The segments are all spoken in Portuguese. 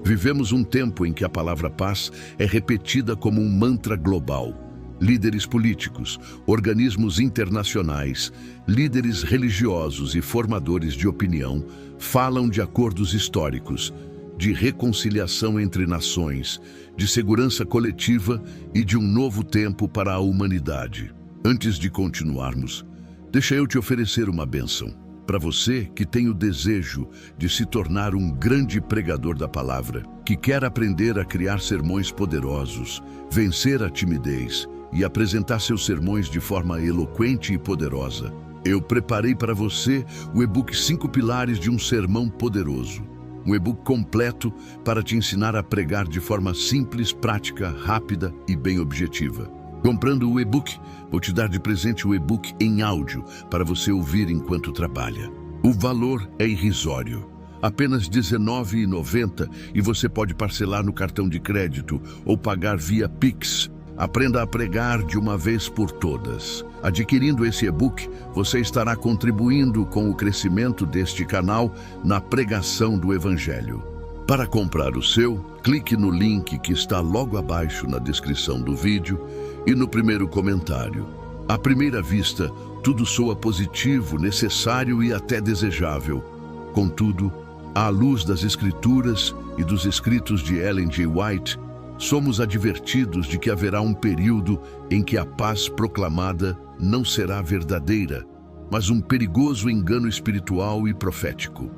Vivemos um tempo em que a palavra paz é repetida como um mantra global. Líderes políticos, organismos internacionais, líderes religiosos e formadores de opinião falam de acordos históricos, de reconciliação entre nações, de segurança coletiva e de um novo tempo para a humanidade. Antes de continuarmos, deixa eu te oferecer uma bênção. Para você que tem o desejo de se tornar um grande pregador da palavra, que quer aprender a criar sermões poderosos, vencer a timidez e apresentar seus sermões de forma eloquente e poderosa, eu preparei para você o e-book 5 Pilares de um Sermão Poderoso. Um e-book completo para te ensinar a pregar de forma simples, prática, rápida e bem objetiva. Comprando o e-book, vou te dar de presente o e-book em áudio para você ouvir enquanto trabalha. O valor é irrisório, apenas R$ 19,90, e você pode parcelar no cartão de crédito ou pagar via Pix. Aprenda a pregar de uma vez por todas. Adquirindo esse e-book, você estará contribuindo com o crescimento deste canal na pregação do Evangelho. Para comprar o seu, clique no link que está logo abaixo na descrição do vídeo e no primeiro comentário. À primeira vista, tudo soa positivo, necessário e até desejável. Contudo, à luz das Escrituras e dos escritos de Ellen G. White, somos advertidos de que haverá um período em que a paz proclamada não será verdadeira, mas um perigoso engano espiritual e profético.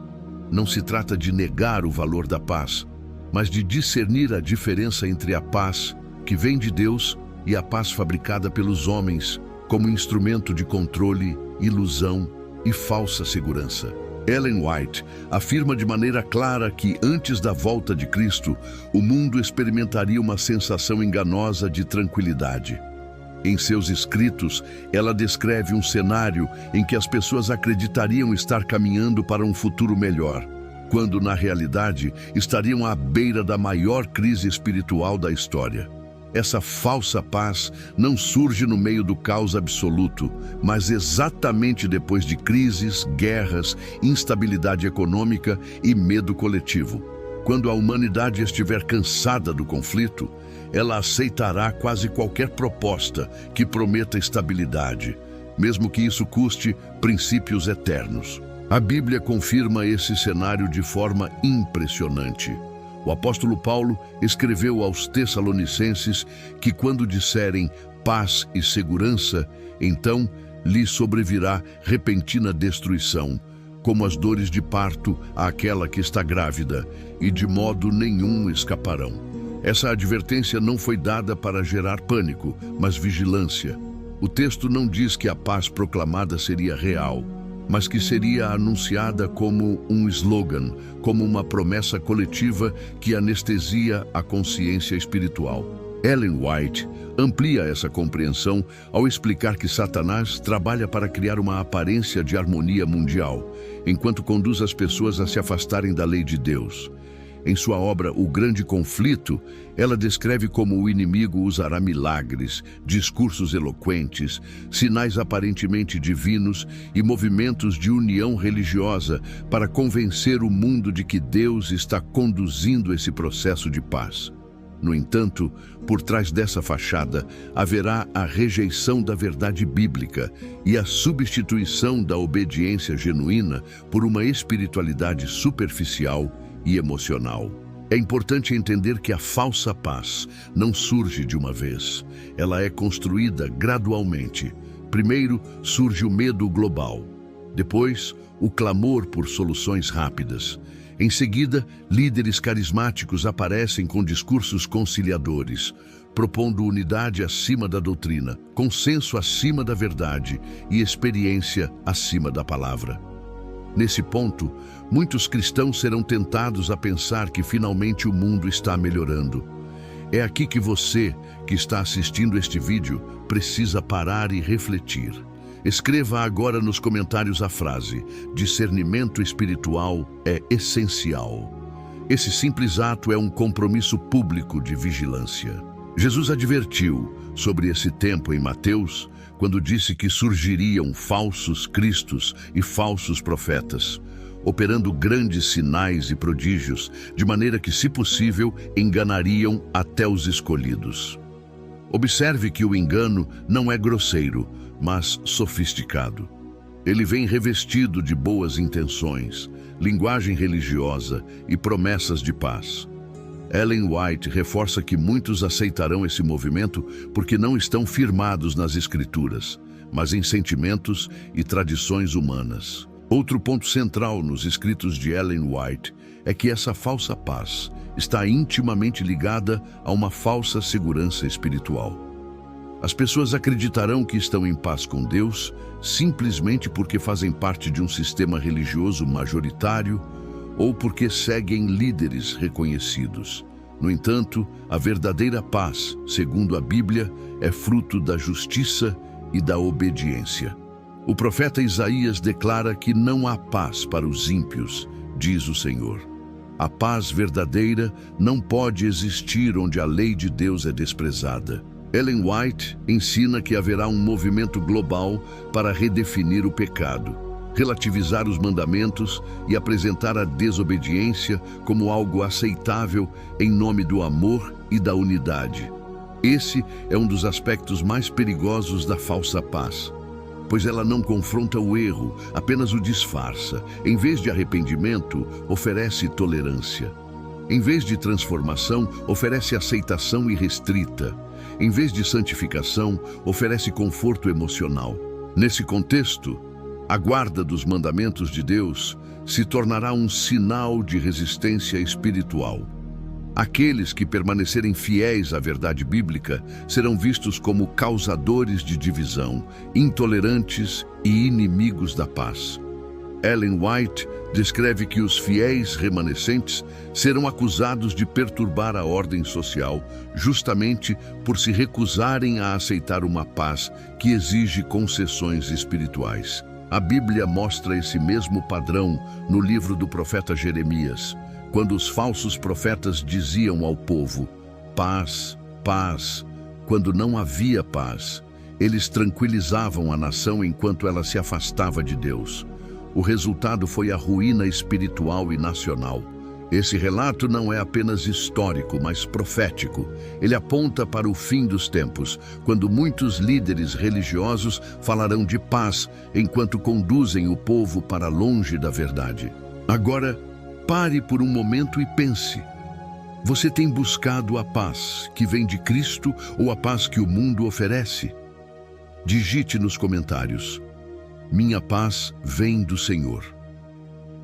Não se trata de negar o valor da paz, mas de discernir a diferença entre a paz que vem de Deus e a paz fabricada pelos homens como instrumento de controle, ilusão e falsa segurança. Ellen White afirma de maneira clara que, antes da volta de Cristo, o mundo experimentaria uma sensação enganosa de tranquilidade. Em seus escritos, ela descreve um cenário em que as pessoas acreditariam estar caminhando para um futuro melhor, quando, na realidade, estariam à beira da maior crise espiritual da história. Essa falsa paz não surge no meio do caos absoluto, mas exatamente depois de crises, guerras, instabilidade econômica e medo coletivo. Quando a humanidade estiver cansada do conflito, ela aceitará quase qualquer proposta que prometa estabilidade, mesmo que isso custe princípios eternos. A Bíblia confirma esse cenário de forma impressionante. O apóstolo Paulo escreveu aos Tessalonicenses que quando disserem paz e segurança, então lhes sobrevirá repentina destruição, como as dores de parto àquela que está grávida, e de modo nenhum escaparão. Essa advertência não foi dada para gerar pânico, mas vigilância. O texto não diz que a paz proclamada seria real, mas que seria anunciada como um slogan, como uma promessa coletiva que anestesia a consciência espiritual. Ellen White amplia essa compreensão ao explicar que Satanás trabalha para criar uma aparência de harmonia mundial, enquanto conduz as pessoas a se afastarem da lei de Deus. Em sua obra O Grande Conflito, ela descreve como o inimigo usará milagres, discursos eloquentes, sinais aparentemente divinos e movimentos de união religiosa para convencer o mundo de que Deus está conduzindo esse processo de paz. No entanto, por trás dessa fachada, haverá a rejeição da verdade bíblica e a substituição da obediência genuína por uma espiritualidade superficial e emocional. É importante entender que a falsa paz não surge de uma vez. Ela é construída gradualmente. Primeiro surge o medo global. Depois, o clamor por soluções rápidas. Em seguida, líderes carismáticos aparecem com discursos conciliadores, propondo unidade acima da doutrina, consenso acima da verdade e experiência acima da palavra. Nesse ponto, muitos cristãos serão tentados a pensar que finalmente o mundo está melhorando. É aqui que você, que está assistindo este vídeo, precisa parar e refletir. Escreva agora nos comentários a frase: discernimento espiritual é essencial. Esse simples ato é um compromisso público de vigilância. Jesus advertiu sobre esse tempo em Mateus, quando disse que surgiriam falsos cristos e falsos profetas. operando grandes sinais e prodígios, de maneira que, se possível, enganariam até os escolhidos. Observe que o engano não é grosseiro, mas sofisticado. Ele vem revestido de boas intenções, linguagem religiosa e promessas de paz. Ellen White reforça que muitos aceitarão esse movimento porque não estão firmados nas Escrituras, mas em sentimentos e tradições humanas. Outro ponto central nos escritos de Ellen White é que essa falsa paz está intimamente ligada a uma falsa segurança espiritual. As pessoas acreditarão que estão em paz com Deus simplesmente porque fazem parte de um sistema religioso majoritário ou porque seguem líderes reconhecidos. No entanto, a verdadeira paz, segundo a Bíblia, é fruto da justiça e da obediência. O profeta Isaías declara que não há paz para os ímpios, diz o Senhor. A paz verdadeira não pode existir onde a lei de Deus é desprezada. Ellen White ensina que haverá um movimento global para redefinir o pecado, relativizar os mandamentos e apresentar a desobediência como algo aceitável em nome do amor e da unidade. Esse é um dos aspectos mais perigosos da falsa paz, pois ela não confronta o erro, apenas o disfarça. Em vez de arrependimento, oferece tolerância. Em vez de transformação, oferece aceitação irrestrita. Em vez de santificação, oferece conforto emocional. Nesse contexto, a guarda dos mandamentos de Deus se tornará um sinal de resistência espiritual. Aqueles que permanecerem fiéis à verdade bíblica serão vistos como causadores de divisão, intolerantes e inimigos da paz. Ellen White descreve que os fiéis remanescentes serão acusados de perturbar a ordem social, justamente por se recusarem a aceitar uma paz que exige concessões espirituais. A Bíblia mostra esse mesmo padrão no livro do profeta Jeremias, quando os falsos profetas diziam ao povo: paz, paz, quando não havia paz. Eles tranquilizavam a nação enquanto ela se afastava de Deus. O resultado foi a ruína espiritual e nacional. Esse relato não é apenas histórico, mas profético. Ele aponta para o fim dos tempos, quando muitos líderes religiosos falarão de paz enquanto conduzem o povo para longe da verdade. Agora, pare por um momento e pense. Você tem buscado a paz que vem de Cristo ou a paz que o mundo oferece? Digite nos comentários: minha paz vem do Senhor.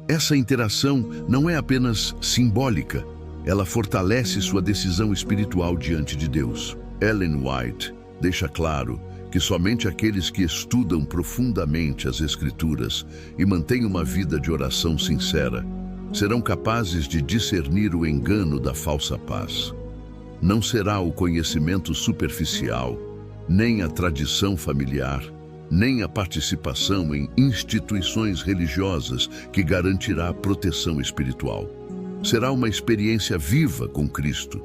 Essa interação não é apenas simbólica, ela fortalece sua decisão espiritual diante de Deus. Ellen White deixa claro que somente aqueles que estudam profundamente as Escrituras e mantêm uma vida de oração sincera serão capazes de discernir o engano da falsa paz. Não será o conhecimento superficial, nem a tradição familiar, nem a participação em instituições religiosas que garantirá a proteção espiritual. Será uma experiência viva com Cristo,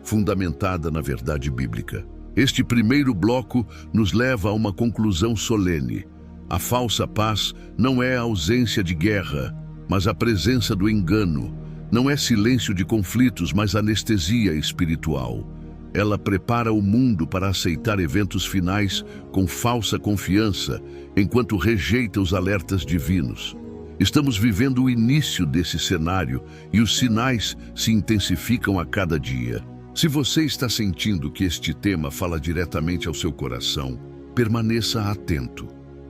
fundamentada na verdade bíblica. Este primeiro bloco nos leva a uma conclusão solene. A falsa paz não é a ausência de guerra, mas a presença do engano. Não é silêncio de conflitos, mas anestesia espiritual. Ela prepara o mundo para aceitar eventos finais com falsa confiança, enquanto rejeita os alertas divinos. Estamos vivendo o início desse cenário e os sinais se intensificam a cada dia. Se você está sentindo que este tema fala diretamente ao seu coração, permaneça atento.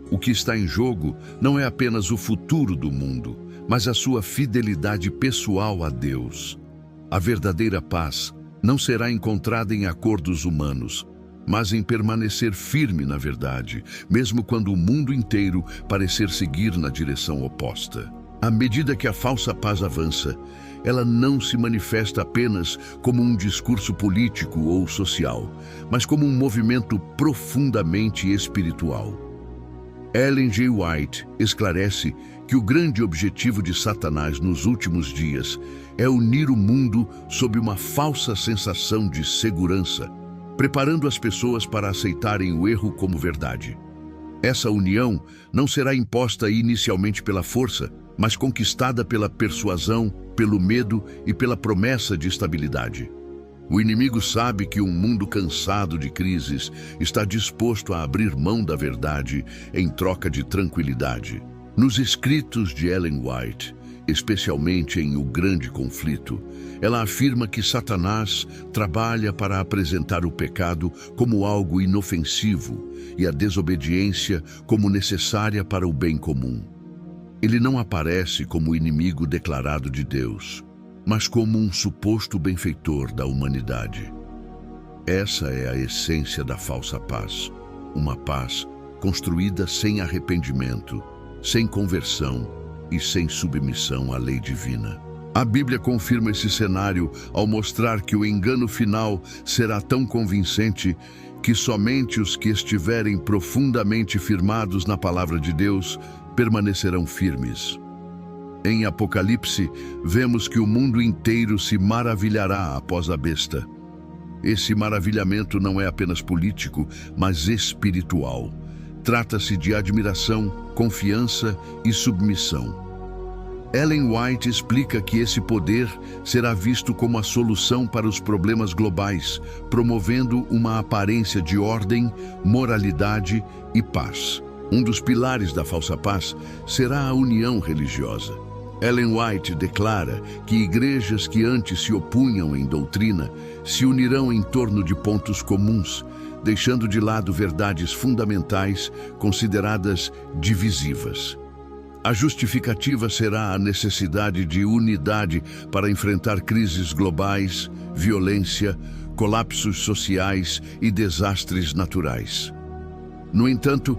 O que está em jogo não é apenas o futuro do mundo, mas a sua fidelidade pessoal a Deus. A verdadeira paz não será encontrada em acordos humanos, mas em permanecer firme na verdade, mesmo quando o mundo inteiro parecer seguir na direção oposta. À medida que a falsa paz avança, ela não se manifesta apenas como um discurso político ou social, mas como um movimento profundamente espiritual. Ellen G. White esclarece que o grande objetivo de Satanás nos últimos dias é unir o mundo sob uma falsa sensação de segurança, preparando as pessoas para aceitarem o erro como verdade. Essa união não será imposta inicialmente pela força, mas conquistada pela persuasão, pelo medo e pela promessa de estabilidade. O inimigo sabe que um mundo cansado de crises está disposto a abrir mão da verdade em troca de tranquilidade. Nos escritos de Ellen White, especialmente em O Grande Conflito, ela afirma que Satanás trabalha para apresentar o pecado como algo inofensivo e a desobediência como necessária para o bem comum. Ele não aparece como inimigo declarado de Deus, mas como um suposto benfeitor da humanidade. Essa é a essência da falsa paz, uma paz construída sem arrependimento, sem conversão e sem submissão à lei divina. A Bíblia confirma esse cenário ao mostrar que o engano final será tão convincente que somente os que estiverem profundamente firmados na palavra de Deus permanecerão firmes. Em Apocalipse, vemos que o mundo inteiro se maravilhará após a besta. Esse maravilhamento não é apenas político, mas espiritual. Trata-se de admiração, confiança e submissão. Ellen White explica que esse poder será visto como a solução para os problemas globais, promovendo uma aparência de ordem, moralidade e paz. Um dos pilares da falsa paz será a união religiosa. Ellen White declara que igrejas que antes se opunham em doutrina se unirão em torno de pontos comuns, deixando de lado verdades fundamentais consideradas divisivas. A justificativa será a necessidade de unidade para enfrentar crises globais, violência, colapsos sociais e desastres naturais. No entanto,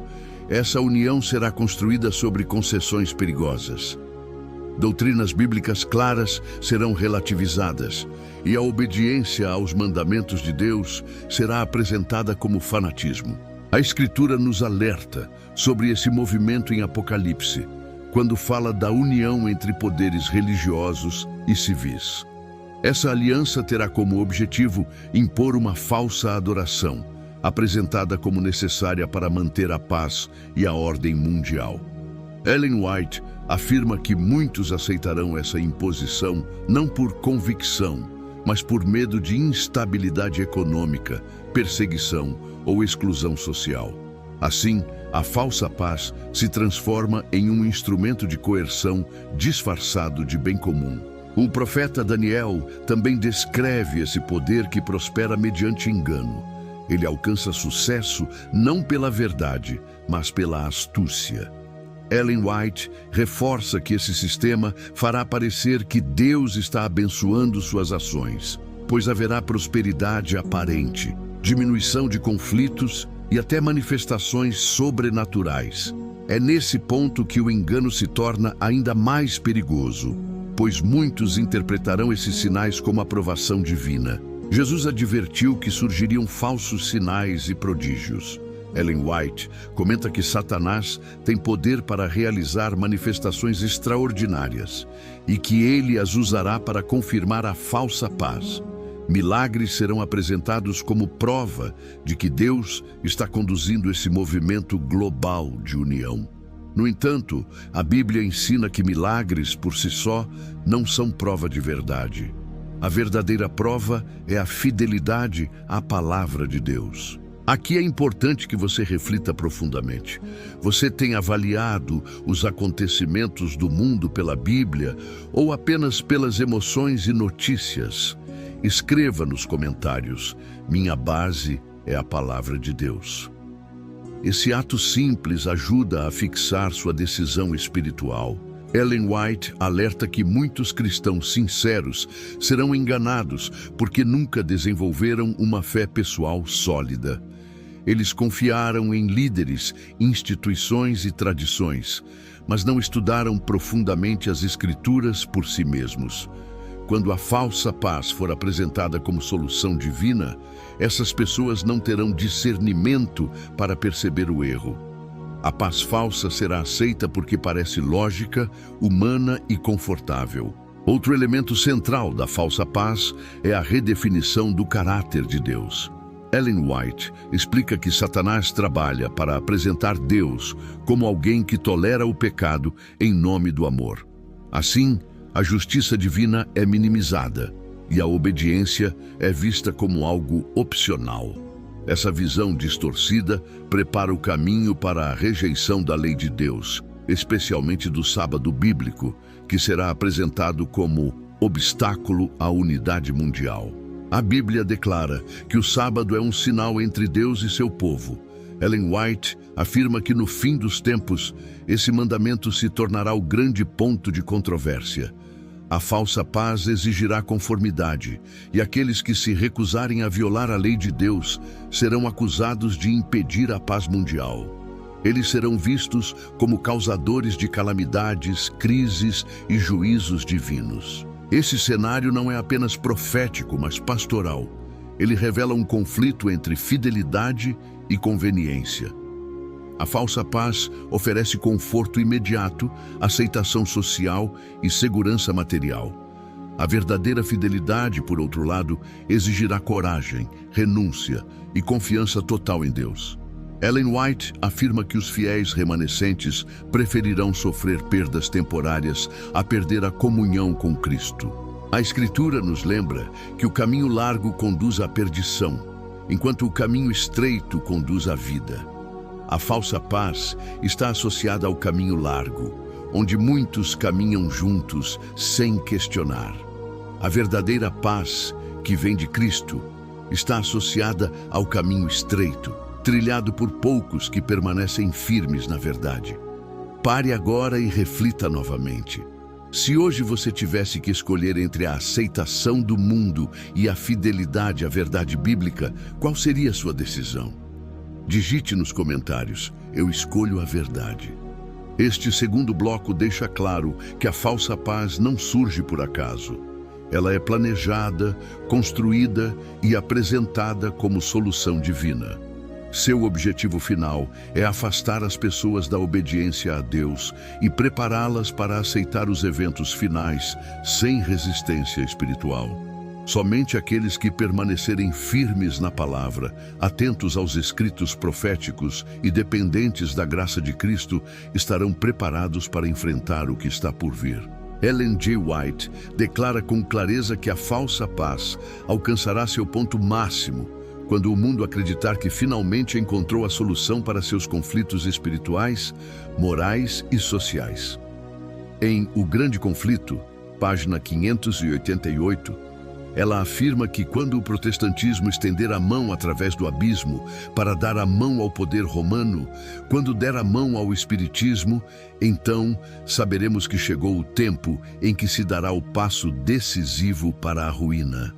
essa união será construída sobre concessões perigosas. Doutrinas bíblicas claras serão relativizadas e a obediência aos mandamentos de Deus será apresentada como fanatismo. A Escritura nos alerta sobre esse movimento em Apocalipse, quando fala da união entre poderes religiosos e civis. Essa aliança terá como objetivo impor uma falsa adoração, apresentada como necessária para manter a paz e a ordem mundial. Ellen White afirma que muitos aceitarão essa imposição não por convicção, mas por medo de instabilidade econômica, perseguição ou exclusão social. Assim, a falsa paz se transforma em um instrumento de coerção disfarçado de bem comum. O profeta Daniel também descreve esse poder que prospera mediante engano. Ele alcança sucesso não pela verdade, mas pela astúcia. Ellen White reforça que esse sistema fará parecer que Deus está abençoando suas ações, pois haverá prosperidade aparente, diminuição de conflitos e até manifestações sobrenaturais. É nesse ponto que o engano se torna ainda mais perigoso, pois muitos interpretarão esses sinais como aprovação divina. Jesus advertiu que surgiriam falsos sinais e prodígios. Ellen White comenta que Satanás tem poder para realizar manifestações extraordinárias e que ele as usará para confirmar a falsa paz. Milagres serão apresentados como prova de que Deus está conduzindo esse movimento global de união. No entanto, a Bíblia ensina que milagres por si só não são prova de verdade. A verdadeira prova é a fidelidade à palavra de Deus. Aqui é importante que você reflita profundamente. Você tem avaliado os acontecimentos do mundo pela Bíblia ou apenas pelas emoções e notícias? Escreva nos comentários: minha base é a palavra de Deus. Esse ato simples ajuda a fixar sua decisão espiritual. Ellen White alerta que muitos cristãos sinceros serão enganados porque nunca desenvolveram uma fé pessoal sólida. Eles confiaram em líderes, instituições e tradições, mas não estudaram profundamente as Escrituras por si mesmos. Quando a falsa paz for apresentada como solução divina, essas pessoas não terão discernimento para perceber o erro. A paz falsa será aceita porque parece lógica, humana e confortável. Outro elemento central da falsa paz é a redefinição do caráter de Deus. Ellen White explica que Satanás trabalha para apresentar Deus como alguém que tolera o pecado em nome do amor. Assim, a justiça divina é minimizada e a obediência é vista como algo opcional. Essa visão distorcida prepara o caminho para a rejeição da lei de Deus, especialmente do sábado bíblico, que será apresentado como obstáculo à unidade mundial. A Bíblia declara que o sábado é um sinal entre Deus e seu povo. Ellen White afirma que no fim dos tempos, esse mandamento se tornará o grande ponto de controvérsia. A falsa paz exigirá conformidade, e aqueles que se recusarem a violar a lei de Deus serão acusados de impedir a paz mundial. Eles serão vistos como causadores de calamidades, crises e juízos divinos. Esse cenário não é apenas profético, mas pastoral. Ele revela um conflito entre fidelidade e conveniência. A falsa paz oferece conforto imediato, aceitação social e segurança material. A verdadeira fidelidade, por outro lado, exigirá coragem, renúncia e confiança total em Deus. Ellen White afirma que os fiéis remanescentes preferirão sofrer perdas temporárias a perder a comunhão com Cristo. A Escritura nos lembra que o caminho largo conduz à perdição, enquanto o caminho estreito conduz à vida. A falsa paz está associada ao caminho largo, onde muitos caminham juntos sem questionar. A verdadeira paz, que vem de Cristo, está associada ao caminho estreito, trilhado por poucos que permanecem firmes na verdade. Pare agora e reflita novamente. Se hoje você tivesse que escolher entre a aceitação do mundo e a fidelidade à verdade bíblica, qual seria a sua decisão? Digite nos comentários: eu escolho a verdade. Este segundo bloco deixa claro que a falsa paz não surge por acaso. Ela é planejada, construída e apresentada como solução divina. Seu objetivo final é afastar as pessoas da obediência a Deus e prepará-las para aceitar os eventos finais sem resistência espiritual. Somente aqueles que permanecerem firmes na palavra, atentos aos escritos proféticos e dependentes da graça de Cristo, estarão preparados para enfrentar o que está por vir. Ellen G. White declara com clareza que a falsa paz alcançará seu ponto máximo quando o mundo acreditar que finalmente encontrou a solução para seus conflitos espirituais, morais e sociais. Em O Grande Conflito, página 588, ela afirma que quando o protestantismo estender a mão através do abismo para dar a mão ao poder romano, quando der a mão ao espiritismo, então saberemos que chegou o tempo em que se dará o passo decisivo para a ruína.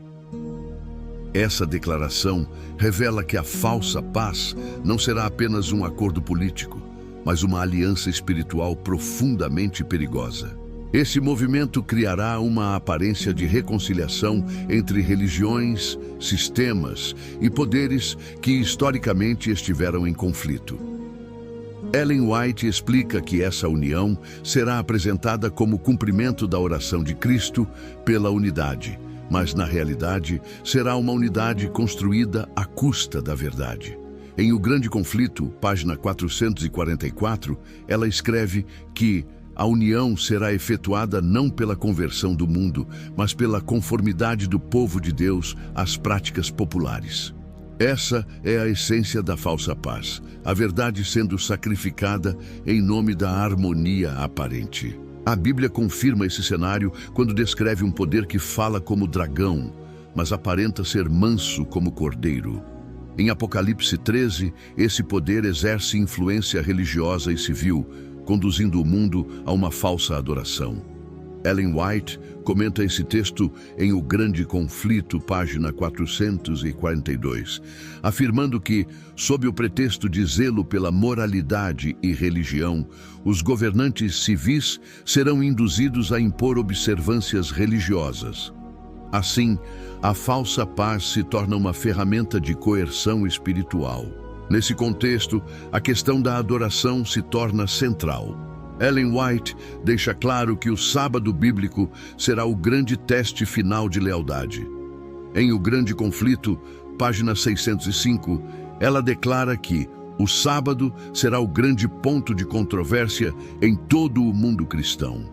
Essa declaração revela que a falsa paz não será apenas um acordo político, mas uma aliança espiritual profundamente perigosa. Esse movimento criará uma aparência de reconciliação entre religiões, sistemas e poderes que historicamente estiveram em conflito. Ellen White explica que essa união será apresentada como cumprimento da oração de Cristo pela unidade, mas na realidade será uma unidade construída à custa da verdade. Em O Grande Conflito, página 444, ela escreve que a união será efetuada não pela conversão do mundo, mas pela conformidade do povo de Deus às práticas populares. Essa é a essência da falsa paz, a verdade sendo sacrificada em nome da harmonia aparente. A Bíblia confirma esse cenário quando descreve um poder que fala como dragão, mas aparenta ser manso como cordeiro. Em Apocalipse 13, esse poder exerce influência religiosa e civil, conduzindo o mundo a uma falsa adoração. Ellen White comenta esse texto em O Grande Conflito, página 442, afirmando que, sob o pretexto de zelo pela moralidade e religião, os governantes civis serão induzidos a impor observâncias religiosas. Assim, a falsa paz se torna uma ferramenta de coerção espiritual. Nesse contexto, a questão da adoração se torna central. Ellen White deixa claro que o sábado bíblico será o grande teste final de lealdade. Em O Grande Conflito, página 605, ela declara que o sábado será o grande ponto de controvérsia em todo o mundo cristão.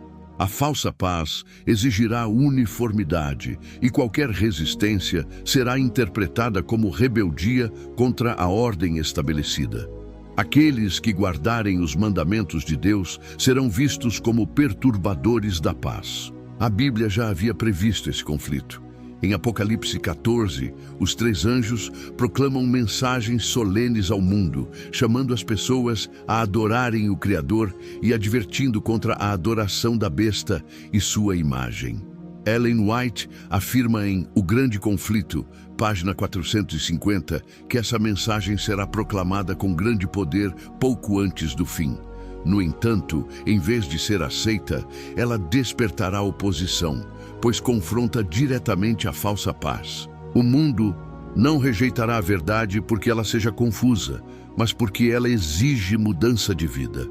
A falsa paz exigirá uniformidade e qualquer resistência será interpretada como rebeldia contra a ordem estabelecida. Aqueles que guardarem os mandamentos de Deus serão vistos como perturbadores da paz. A Bíblia já havia previsto esse conflito. Em Apocalipse 14, os 3 anjos proclamam mensagens solenes ao mundo, chamando as pessoas a adorarem o Criador e advertindo contra a adoração da besta e sua imagem. Ellen White afirma em O Grande Conflito, página 450, que essa mensagem será proclamada com grande poder pouco antes do fim. No entanto, em vez de ser aceita, ela despertará oposição, pois confronta diretamente a falsa paz. O mundo não rejeitará a verdade porque ela seja confusa, mas porque ela exige mudança de vida.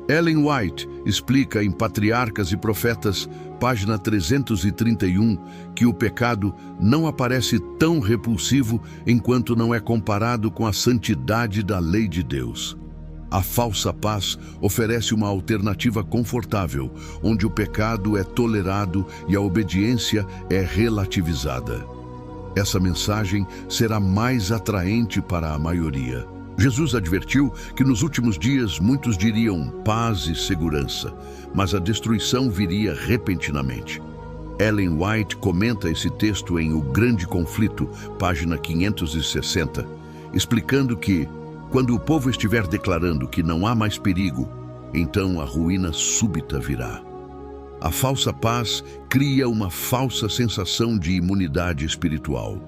Ellen White explica em Patriarcas e Profetas, página 331, que o pecado não aparece tão repulsivo enquanto não é comparado com a santidade da lei de Deus. A falsa paz oferece uma alternativa confortável, onde o pecado é tolerado e a obediência é relativizada. Essa mensagem será mais atraente para a maioria. Jesus advertiu que nos últimos dias muitos diriam paz e segurança, mas a destruição viria repentinamente. Ellen White comenta esse texto em O Grande Conflito, página 560, explicando que, quando o povo estiver declarando que não há mais perigo, então a ruína súbita virá. A falsa paz cria uma falsa sensação de imunidade espiritual,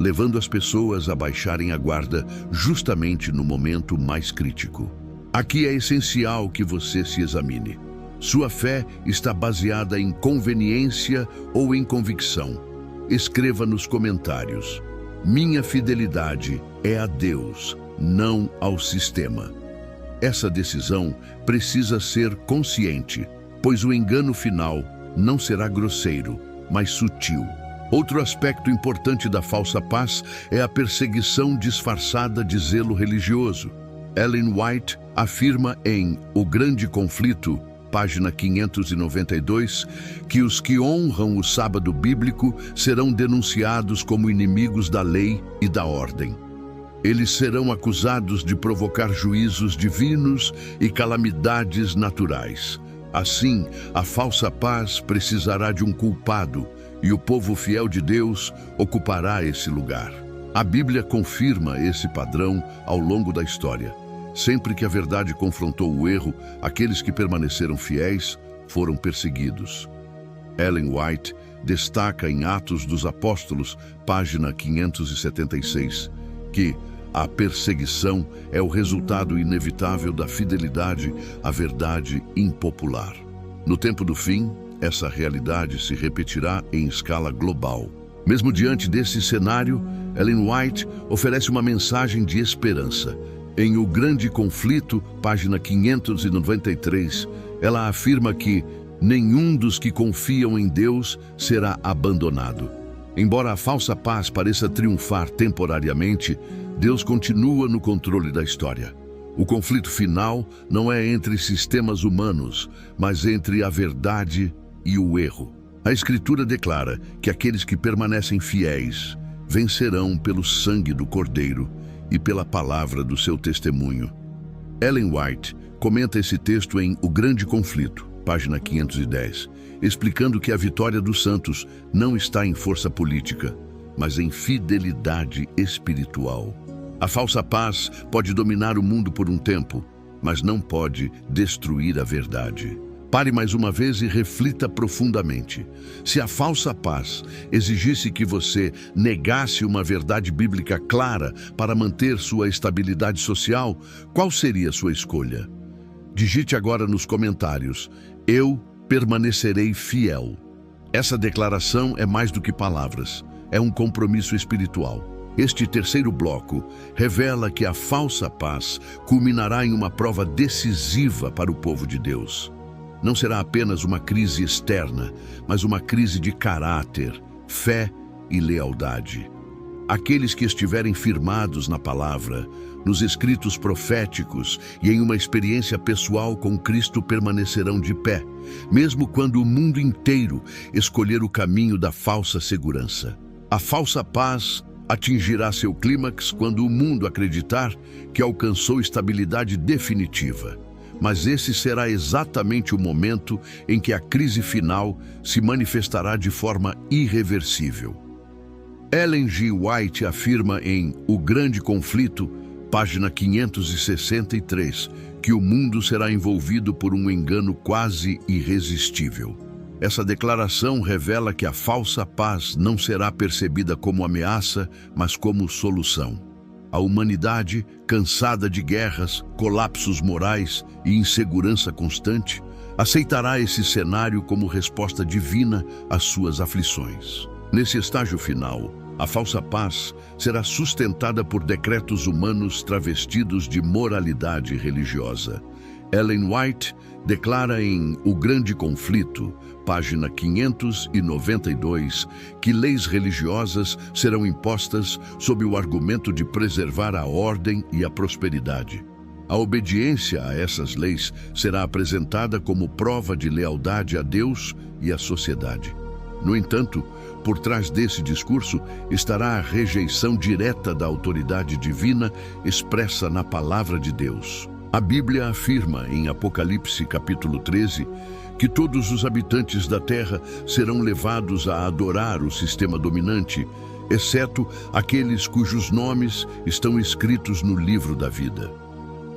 levando as pessoas a baixarem a guarda justamente no momento mais crítico. Aqui é essencial que você se examine. Sua fé está baseada em conveniência ou em convicção? Escreva nos comentários. Minha fidelidade é a Deus, não ao sistema. Essa decisão precisa ser consciente, pois o engano final não será grosseiro, mas sutil. Outro aspecto importante da falsa paz é a perseguição disfarçada de zelo religioso. Ellen White afirma em O Grande Conflito, página 592, que os que honram o sábado bíblico serão denunciados como inimigos da lei e da ordem. Eles serão acusados de provocar juízos divinos e calamidades naturais. Assim, a falsa paz precisará de um culpado e o povo fiel de Deus ocupará esse lugar. A Bíblia confirma esse padrão ao longo da história. Sempre que a verdade confrontou o erro, aqueles que permaneceram fiéis foram perseguidos. Ellen White destaca em Atos dos Apóstolos, página 576, que a perseguição é o resultado inevitável da fidelidade à verdade impopular. No tempo do fim, essa realidade se repetirá em escala global. Mesmo diante desse cenário, Ellen White oferece uma mensagem de esperança. Em O Grande Conflito, página 593, ela afirma que nenhum dos que confiam em Deus será abandonado. Embora a falsa paz pareça triunfar temporariamente, Deus continua no controle da história. O conflito final não é entre sistemas humanos, mas entre a verdade e o erro. A Escritura declara que aqueles que permanecem fiéis vencerão pelo sangue do Cordeiro e pela palavra do seu testemunho. Ellen White comenta esse texto em O Grande Conflito, página 510, explicando que a vitória dos santos não está em força política, mas em fidelidade espiritual. A falsa paz pode dominar o mundo por um tempo, mas não pode destruir a verdade. Pare mais uma vez e reflita profundamente. Se a falsa paz exigisse que você negasse uma verdade bíblica clara para manter sua estabilidade social, qual seria a sua escolha? Digite agora nos comentários: eu permanecerei fiel. Essa declaração é mais do que palavras, é um compromisso espiritual. Este terceiro bloco revela que a falsa paz culminará em uma prova decisiva para o povo de Deus. Não será apenas uma crise externa, mas uma crise de caráter, fé e lealdade. Aqueles que estiverem firmados na palavra, nos escritos proféticos e em uma experiência pessoal com Cristo permanecerão de pé, mesmo quando o mundo inteiro escolher o caminho da falsa segurança. A falsa paz atingirá seu clímax quando o mundo acreditar que alcançou estabilidade definitiva. Mas esse será exatamente o momento em que a crise final se manifestará de forma irreversível. Ellen G. White afirma em O Grande Conflito, página 563, que o mundo será envolvido por um engano quase irresistível. Essa declaração revela que a falsa paz não será percebida como ameaça, mas como solução. A humanidade, cansada de guerras, colapsos morais e insegurança constante, aceitará esse cenário como resposta divina às suas aflições. Nesse estágio final, a falsa paz será sustentada por decretos humanos travestidos de moralidade religiosa. Ellen White declara em O Grande Conflito, página 592, que leis religiosas serão impostas sob o argumento de preservar a ordem e a prosperidade. A obediência a essas leis será apresentada como prova de lealdade a Deus e à sociedade. No entanto, por trás desse discurso estará a rejeição direta da autoridade divina expressa na palavra de Deus. A Bíblia afirma em Apocalipse capítulo 13 que todos os habitantes da terra serão levados a adorar o sistema dominante, exceto aqueles cujos nomes estão escritos no livro da vida.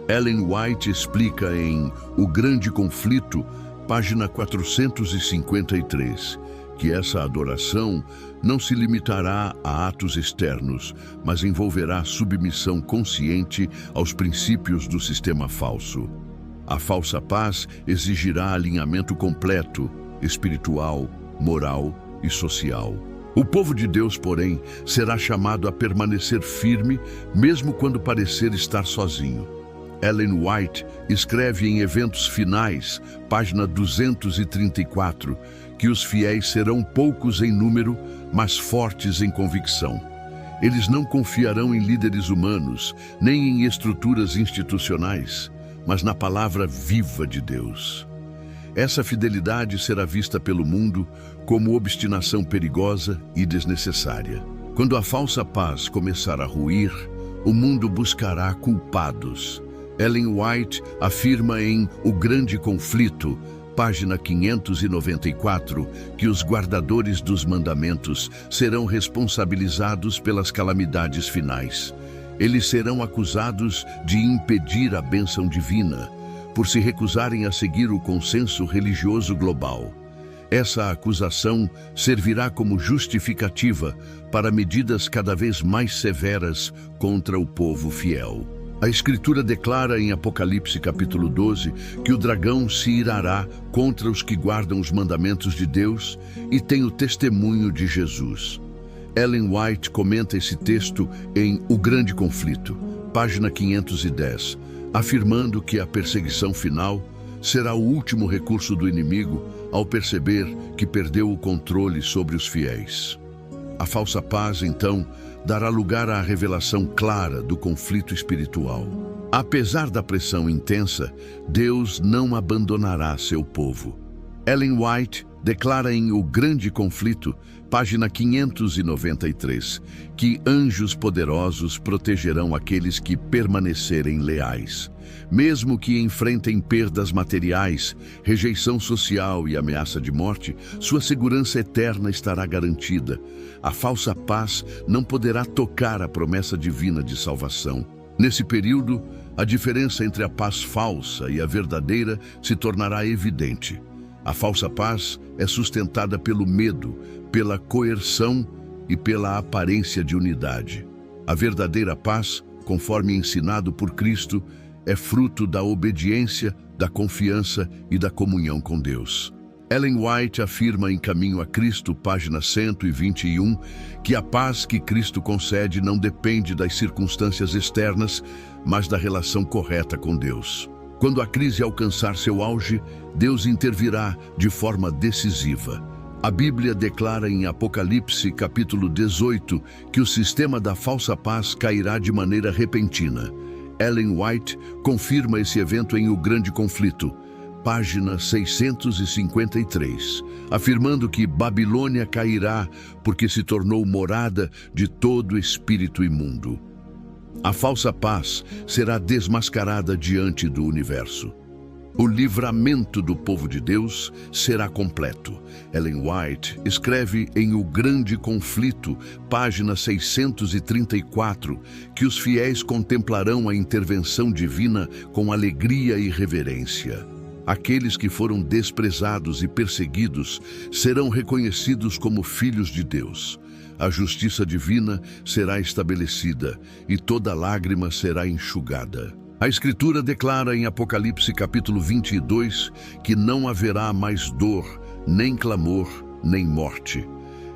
Ellen White explica em O Grande Conflito, página 453, que essa adoração não se limitará a atos externos, mas envolverá submissão consciente aos princípios do sistema falso. A falsa paz exigirá alinhamento completo, espiritual, moral e social. O povo de Deus, porém, será chamado a permanecer firme, mesmo quando parecer estar sozinho. Ellen White escreve em Eventos Finais, página 234, que os fiéis serão poucos em número, mas fortes em convicção. Eles não confiarão em líderes humanos, nem em estruturas institucionais, mas na palavra viva de Deus. Essa fidelidade será vista pelo mundo como obstinação perigosa e desnecessária. Quando a falsa paz começar a ruir, o mundo buscará culpados. Ellen White afirma em O Grande Conflito, página 594, que os guardadores dos mandamentos serão responsabilizados pelas calamidades finais. Eles serão acusados de impedir a bênção divina, por se recusarem a seguir o consenso religioso global. Essa acusação servirá como justificativa para medidas cada vez mais severas contra o povo fiel. A Escritura declara em Apocalipse capítulo 12 que o dragão se irará contra os que guardam os mandamentos de Deus e têm o testemunho de Jesus. Ellen White comenta esse texto em O Grande Conflito, página 510, afirmando que a perseguição final será o último recurso do inimigo ao perceber que perdeu o controle sobre os fiéis. A falsa paz, então, dará lugar à revelação clara do conflito espiritual. Apesar da pressão intensa, Deus não abandonará seu povo. Ellen White declara em O Grande Conflito, página 593, que anjos poderosos protegerão aqueles que permanecerem leais. Mesmo que enfrentem perdas materiais, rejeição social e ameaça de morte, sua segurança eterna estará garantida. A falsa paz não poderá tocar a promessa divina de salvação. Nesse período, a diferença entre a paz falsa e a verdadeira se tornará evidente. A falsa paz é sustentada pelo medo, pela coerção e pela aparência de unidade. A verdadeira paz, conforme ensinado por Cristo, é fruto da obediência, da confiança e da comunhão com Deus. Ellen White afirma em Caminho a Cristo, página 121, que a paz que Cristo concede não depende das circunstâncias externas, mas da relação correta com Deus. Quando a crise alcançar seu auge, Deus intervirá de forma decisiva. A Bíblia declara em Apocalipse, capítulo 18, que o sistema da falsa paz cairá de maneira repentina. Ellen White confirma esse evento em O Grande Conflito, página 653, afirmando que Babilônia cairá porque se tornou morada de todo espírito imundo. A falsa paz será desmascarada diante do universo. O livramento do povo de Deus será completo. Ellen White escreve em O Grande Conflito, página 634, que os fiéis contemplarão a intervenção divina com alegria e reverência. Aqueles que foram desprezados e perseguidos serão reconhecidos como filhos de Deus. A justiça divina será estabelecida e toda lágrima será enxugada. A Escritura declara em Apocalipse capítulo 22 que não haverá mais dor, nem clamor, nem morte.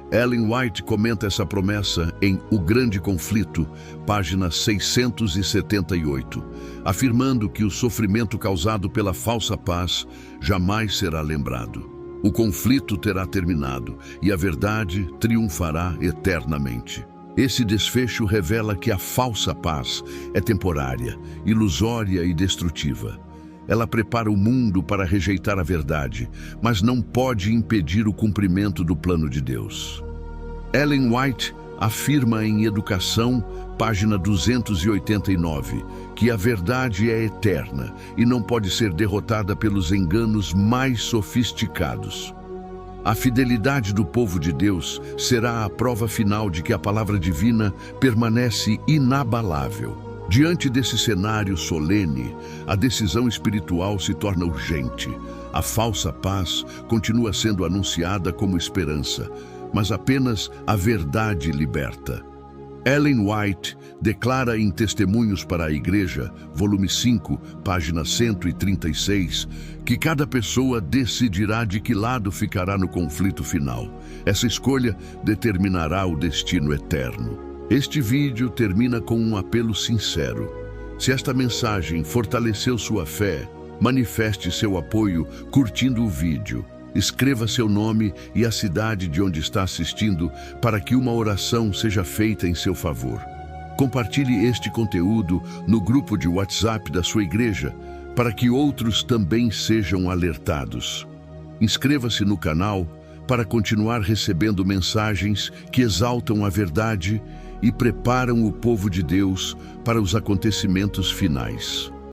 Ellen White comenta essa promessa em O Grande Conflito, página 678, afirmando que o sofrimento causado pela falsa paz jamais será lembrado. O conflito terá terminado e a verdade triunfará eternamente. Esse desfecho revela que a falsa paz é temporária, ilusória e destrutiva. Ela prepara o mundo para rejeitar a verdade, mas não pode impedir o cumprimento do plano de Deus. Ellen White afirma em Educação, página 289, que a verdade é eterna e não pode ser derrotada pelos enganos mais sofisticados. A fidelidade do povo de Deus será a prova final de que a palavra divina permanece inabalável. Diante desse cenário solene, a decisão espiritual se torna urgente. A falsa paz continua sendo anunciada como esperança, mas apenas a verdade liberta. Ellen White declara em Testemunhos para a Igreja, volume 5, página 136, que cada pessoa decidirá de que lado ficará no conflito final. Essa escolha determinará o destino eterno. Este vídeo termina com um apelo sincero. Se esta mensagem fortaleceu sua fé, manifeste seu apoio curtindo o vídeo. Escreva seu nome e a cidade de onde está assistindo para que uma oração seja feita em seu favor. Compartilhe este conteúdo no grupo de WhatsApp da sua igreja para que outros também sejam alertados. Inscreva-se no canal para continuar recebendo mensagens que exaltam a verdade e preparam o povo de Deus para os acontecimentos finais.